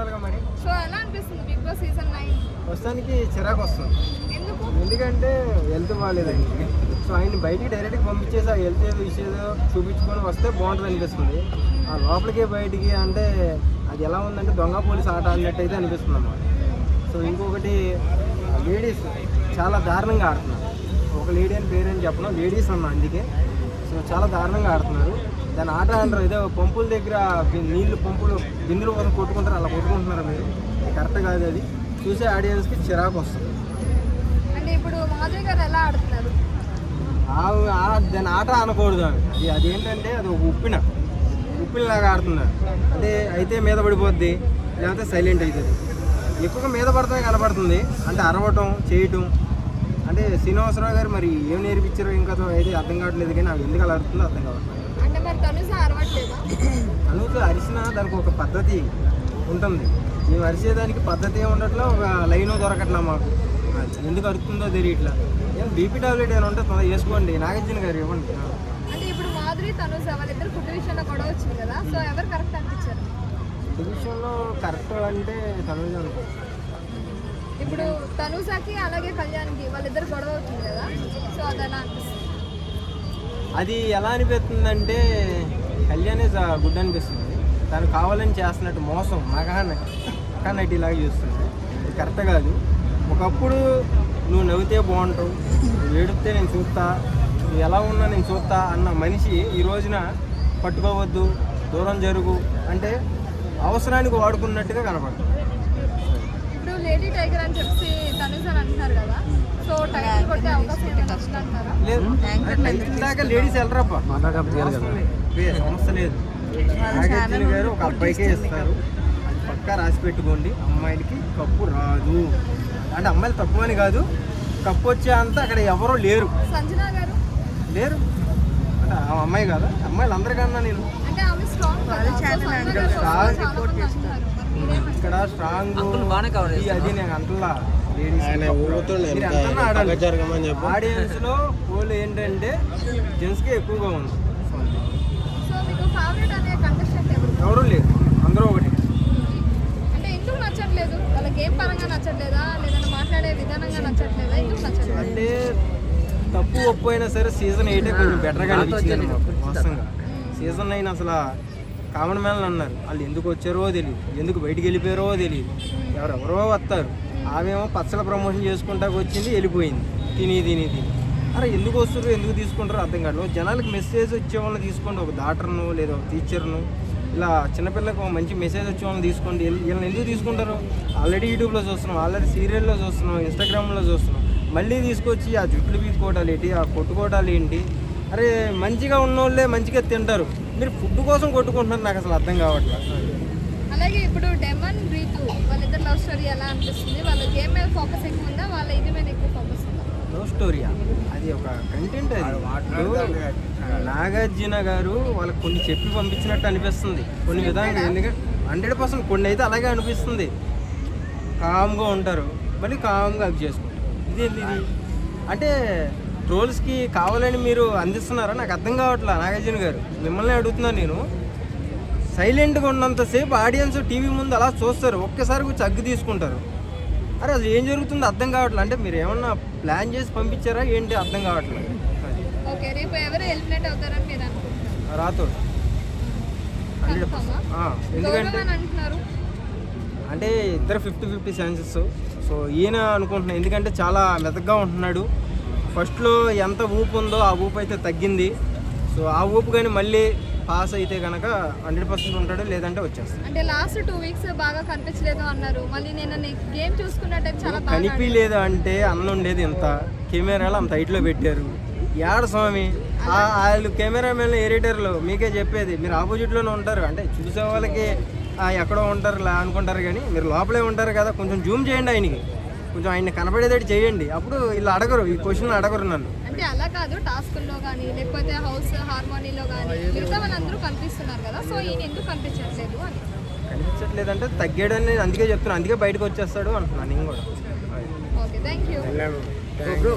చూడాలిగా మరి. సో ఎలా అనిపిస్తుంది బిగ్ బాస్ సీజన్ 9? ప్రస్తుతానికి చిరాకు వస్తుంది. ఎందుకంటే హెల్త్ బాగాలేదండి. సో ఆయన బయటికి డైరెక్ట్గా పంపించేసి ఆ హెల్త్ ఏదో ఇష్యూదో చూపించుకొని వస్తే బాగుంటుంది అనిపిస్తుంది. ఆ లోపలికి బయటికి అంటే అది ఎలా ఉందంటే దొంగ పోలీస్ ఆట ఆడినట్టు అయితే అనిపిస్తుంది అన్నమాట. సో ఇంకొకటి లేడీస్ చాలా దారుణంగా ఆడుతున్నారు. ఒక లేడీ అని పేరేం చెప్పను, లేడీస్ అన్న అందుకే. సో చాలా దారుణంగా ఆడుతున్నారు. దాని ఆట అంటారు ఏదో పంపుల దగ్గర నీళ్లు పంపులు బిందుల కోసం కొట్టుకుంటారు, అలా కొట్టుకుంటున్నారు మీరు. కరెక్ట్ కాదు. అది చూసే ఆడియన్స్కి చిరాకు వస్తుంది. అంటే ఇప్పుడు మాధవి గారు ఎలా ఆడుతున్నారు? దాని ఆట అనకూడదు. అదేంటంటే అది ఒక ఉప్పినలాగా ఆడుతున్నారు. అంటే అయితే మీద పడిపోద్ది, లేకపోతే సైలెంట్ అవుతుంది. ఎక్కువగా మీద పడతామే కనపడుతుంది. అంటే అరవటం చేయటం అంటే శ్రీనివాసరావు గారు మరి ఏం నేర్పించారో ఇంకా అయితే అర్థం కావట్లేదు. కానీ అవి ఎందుకు అలా అడుతుందో అర్థం కావట్లేదు. అంటే మరి తనుజ అరవట్లేదా? తనుజ అరిసినా దానికి ఒక పద్ధతి ఉంటుంది. మేము అరిసేదానికి పద్ధతి ఉండట్లో ఒక లైన్ దొరకట్లా మాకు. ఎందుకు అరుతుందో తెలియట్లా. ఏం బీపీ టాబ్లెట్ ఏమైనా ఉంటే తొందర వేసుకోండి. నాగార్జున గారు ఇవ్వండి. అంటే ఇప్పుడు మాధురి తనుజ వాళ్ళిద్దరు ఫుడ్ విషయంలో గొడవ వచ్చింది కదా, సో ఎవరు కరెక్ట్ అనిపించారు? ఫుడ్ విషయంలో కరెక్ట్ అంటే తనుజ అనుకో. ఇప్పుడు తనుజకి అలాగే కళ్యాణ్కి వాళ్ళిద్దరు గొడవ అవుతుంది కదా, సో అది ఎలా అనిపిస్తుంది? అది ఎలా అనిపిస్తుందంటే కళ్యాణ్ ఇస్ గుడ్ అనిపిస్తుంది. తను కావాలని చేస్తున్నట్టు మోసం మగానటి ఇలాగ చూస్తుంది. ఇది కరెక్ట్ కాదు. ఒకప్పుడు నువ్వు నవ్వితే బాగుంటావు, నువ్వు ఏడితే నేను చూస్తా, నువ్వు ఎలా ఉన్నా నేను చూస్తా అన్న మనిషి ఈ రోజున పట్టుకోవద్దు, దూరం జరుగు అంటే అవసరానికి వాడుకున్నట్టుగా కనపడుతుంది. ఇప్పుడు లేడీ టైగర్ అని చెప్పి తనుజ అని అంటున్నారు కదా, సో టైగర్ కొట్టే అవకాశం అంటారా? లేదు, దాకా లేడీస్ వెళ్ళరబ్బా, సమస్య లేదు. నాగార్జున గారు ఒక అబ్బాయికే ఇస్తారు, అది పక్కా రాసి పెట్టుకోండి. అమ్మాయిలకి కప్పు రాదు అంటే అమ్మాయిలు తక్కువ అని కాదు, కప్పు వచ్చే అంత అక్కడ ఎవరో లేరు. సంజన గారు లేరు అంటే ఆ అమ్మాయి కాదా? అమ్మాయిలు అందరికన్నా నేను ఇక్కడ స్ట్రాంగ్ అది నేను అంటలా. ఆడియన్స్ లో పోల్ ఏంటంటే జెంట్స్ కి ఎక్కువగా ఉంది. ఎవరు లేరు, అందరూ ఒకటి. అంటే ఎందుకు నచ్చట్లేదు? వాళ్ళ గేమ్ పరంగా నచ్చట్లేదా, లేదంటే మాట్లాడే విధానంగా నచ్చట్లేదా? ఎందుకు నచ్చట్లేదు అంటే తప్పు ఒప్పు అయినా సరే సీజన్ 8 కొంచెం బెటర్గా అనిపించింది వాస్తవంగా. సీజన్ 9 అసలు కామన్ మ్యాన్లు అన్నారు, వాళ్ళు ఎందుకు వచ్చారో తెలియదు, ఎందుకు బయటికి వెళ్ళిపోయారో తెలియదు. ఎవరెవరో వస్తారు, ఆమెమో పచ్చల ప్రమోషన్ చేసుకుంటాకు వచ్చింది, వెళ్ళిపోయింది. తిని అరే ఎందుకు వస్తారు, ఎందుకు తీసుకుంటారో అర్థం కాదు. జనాలకు మెసేజ్ వచ్చే వాళ్ళని తీసుకోండి, ఒక డాక్టర్ను లేదా ఒక టీచర్ను, ఇలా చిన్నపిల్లలకు ఒక మంచి మెసేజ్ వచ్చే వాళ్ళని తీసుకోండి. వీళ్ళని ఎందుకు తీసుకుంటారు? ఆల్రెడీ యూట్యూబ్లో చూస్తున్నాం, ఆల్రెడీ సీరియల్లో చూస్తున్నాం, ఇన్స్టాగ్రామ్లో చూస్తున్నాం. మళ్ళీ తీసుకొచ్చి ఆ జుట్లు పీసుకోవటాలు ఏంటి, ఆ కొట్టుకోవటాలు ఏంటి? అరే మంచిగా ఉన్నోళ్ళే మంచిగా తింటారు, మీరు ఫుడ్ కోసం కొట్టుకుంటున్నారు. నాకు అసలు అర్థం కావట్లేదు. అలాగే ఇప్పుడు డెమన్ రీతు వాళ్ళిద్దరు లవ్ స్టోరీ ఎలా అనిపిస్తుంది? వాళ్ళ గేమ్ మీద ఫోకస్ ఎక్కువ ఉందా, వాళ్ళ ఇది మీద ఎక్కువ ఫోకస్ ఉందా? లవ్ స్టోరీయా? అది ఒక కంటెంట్. అది నాగార్జున గారు వాళ్ళకి కొన్ని చెప్పి పంపించినట్టు అనిపిస్తుంది కొన్ని విధాలుగా. ఎందుకంటే 100% కొన్ని అయితే అలాగే అనిపిస్తుంది. కామ్గా ఉంటారు, మళ్ళీ కామ్గా అవి చేసుకుంటారు. ఇది అంటే ట్రోల్స్కి కావాలని మీరు అందిస్తున్నారా? నాకు అర్థం కావట్లా. నాగార్జున గారు మిమ్మల్ని అడుగుతున్నాను నేను. సైలెంట్గా ఉన్నంతసేపు ఆడియన్స్ టీవీ ముందు అలా చూస్తారు, ఒక్కసారి కూర్చొని అగ్గు తీసుకుంటారు. అరే అది ఏం జరుగుతుందో అర్థం కావట్లేదు. అంటే మీరు ఏమన్నా ప్లాన్ చేసి పంపించారా ఏంటి అర్థం కావట్లేదు. ఓకే, రేపు ఎవరు ఎలిమినేట్ అవుతారని మీరు అనుకుంటున్నారు? రాతోడు 100%. ఎందుకంటే అంటే ఇద్దరు 50-50 ఛాన్సెస్. సో ఈయన అనుకుంటున్నాను, ఎందుకంటే చాలా మెతగ్గా ఉంటున్నాడు. ఫస్ట్లో ఎంత ఊపు ఉందో ఆ ఊపు అయితే తగ్గింది. సో ఆ ఊపు కానీ మళ్ళీ పాస్ అయితే కనుక 100% ఉంటాడు, లేదంటే వచ్చేస్తాడు. అంటే లాస్ట్ 2 వీక్స్ బాగా కనిపించలేదు అన్నారు, మళ్ళీ నేను గేమ్ చూసుకున్నట్టయితే చాలా బాగా కనిపించలేదు. అంటే అన్న ఉండేది ఇంత, కెమెరాలు అంత హైట్లో పెట్టారు. ఏడ స్వామి వాళ్ళు కెమెరామెన్ ఎడిటర్లు మీకే చెప్పేది, మీరు ఆపోజిట్లోనే ఉంటారు. అంటే చూసే వాళ్ళకి ఎక్కడో ఉంటారు అనుకుంటారు, కానీ మీరు లోపలే ఉంటారు కదా. కొంచెం జూమ్ చేయండి, ఆయనకి కొంచెం ఆయన కనపడేటట్టు చేయండి. అప్పుడు వీళ్ళు అడగరు, ఈ క్వశ్చన్ అడగరు నన్ను. అంటే అలా కాదు, టాస్కుల్లో కానీ లేకపోతే హౌస్ హార్మోనీలో కానీ మిగతా వాళ్ళందరూ కనిపిస్తున్నారు కదా, సో ఈయన ఎందుకు కనిపించట్లేదు అని. కనిపించట్లేదు అంటే తగ్గాడని నేను అందుకే చెప్తున్నాను, అందుకే బయటకు వచ్చేస్తాడు అంటున్నాను నేను కూడా. Okay, thank you.